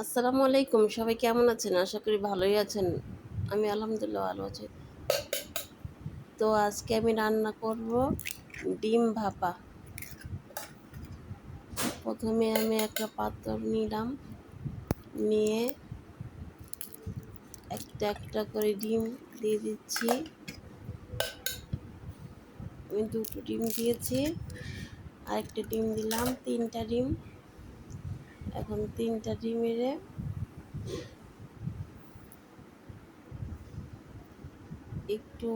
আসসালামু আলাইকুম। সবাই কেমন আছেন? আশা করি ভালোই আছেন। আমি আলহামদুলিল্লাহ ভালো আছি। তো আজকে আমি রান্না করব ডিম ভাপা। প্রথমে আমি একটা পাত্র নিলাম, নিয়ে একটা একটা করে ডিম দিয়ে দিচ্ছি। আমি দুটো ডিম দিয়েছি, আরেকটা ডিম দিলাম, তিনটা ডিম। এখন তিনটা ডিমের একটু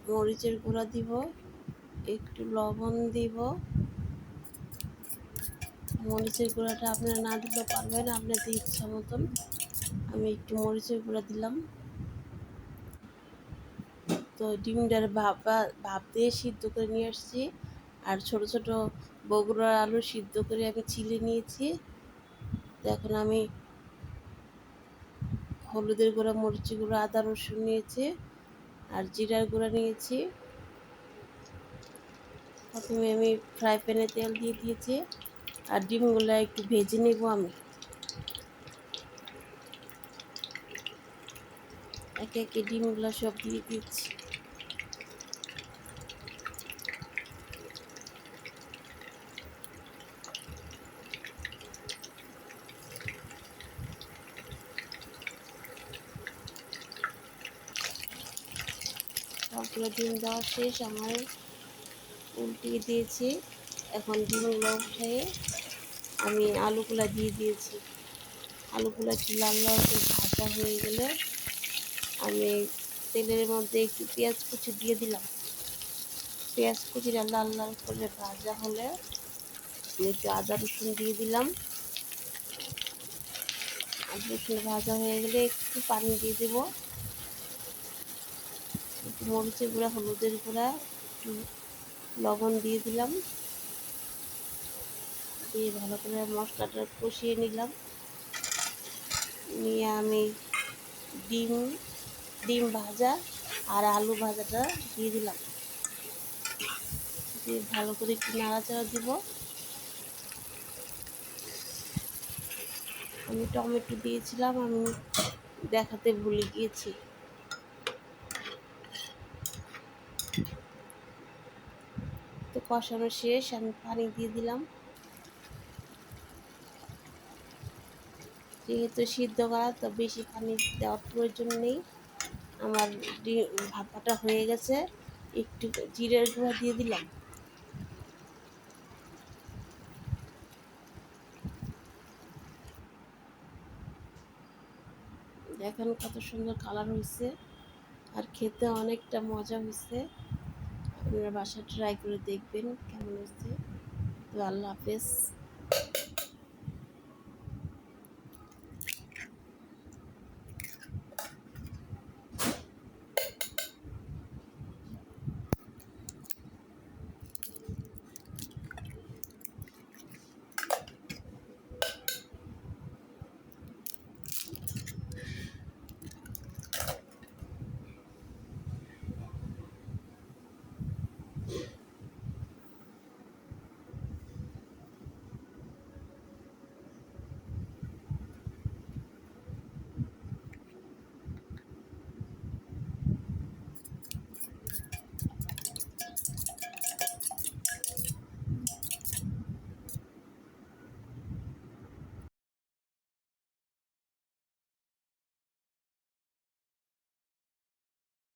মরিচের গুঁড়া দিব, একটু লবণ দিব। মরিচের গুঁড়াটা আপনারা না দিলেও পারবেন, আপনাদের ইচ্ছা মতন। আমি একটু মরিচের গুঁড়া দিলাম। তো ডিমটার ভাপ দিয়ে সিদ্ধ করে নিয়ে আসছি। আর ছোট ছোট বগুড়ার আলু সিদ্ধ করে আমি ছিলে নিয়েছি। তো এখন আমি হলুদের গুঁড়া, মরিচের গুঁড়া, আদা রসুন নিয়েছি, আর জিরার গুঁড়া নিয়েছি। প্রথমে আমি ফ্রাই প্যানে তেল দিয়ে দিয়েছি, আর ডিমগুলো একটু ভেজে নেব। আমি একে একে ডিমগুলো সব দিয়ে দিচ্ছি। সবগুলো ডিম দেওয়া শেষ আমার, উল্টিয়ে দিয়েছি। এখন ডিমগুলো উঠে আমি আলুগুলো দিয়ে দিয়েছি। আলুগুলো একটু লাল লাল করে ভাজা হয়ে গেলে আমি তেলের মধ্যে একটু পেঁয়াজ কুচি দিয়ে দিলাম। পেঁয়াজ কুচিটা লাল লাল করে ভাজা হলে একটু আদা রসুন দিয়ে দিলাম। আদা রসুন ভাজা হয়ে গেলে একটু পানি দিয়ে দেব, একটু মরিচের গুঁড়া, হলুদের গুঁড়া, একটু লবণ দিয়ে দিলাম। দিয়ে ভালো করে মশলাটা কষিয়ে নিলাম। নিয়ে আমি ডিম ডিম ভাজা আর আলু ভাজাটা দিয়ে দিলাম। দিয়ে ভালো করে একটু নাড়াচাড়া দিব। আমি টমেটো দিয়েছিলাম, আমি দেখাতে ভুলে গিয়েছি। তো কষানো শেষ, আমি পানি দিয়ে দিলাম। যেহেতু সিদ্ধ করা, তো বেশি পানি দেওয়ার প্রয়োজন নেই। আমার ভাপাটা হয়ে গেছে। একটু জিরের গুঁড়া দিয়ে দিলাম। দেখেন কত সুন্দর কালার হয়েছে, আর খেতে অনেকটা মজা হয়েছে। আপনারা বাসায় ট্রাই করে দেখবেন কেমন হয়েছে। তো আল্লাহ হাফেজ।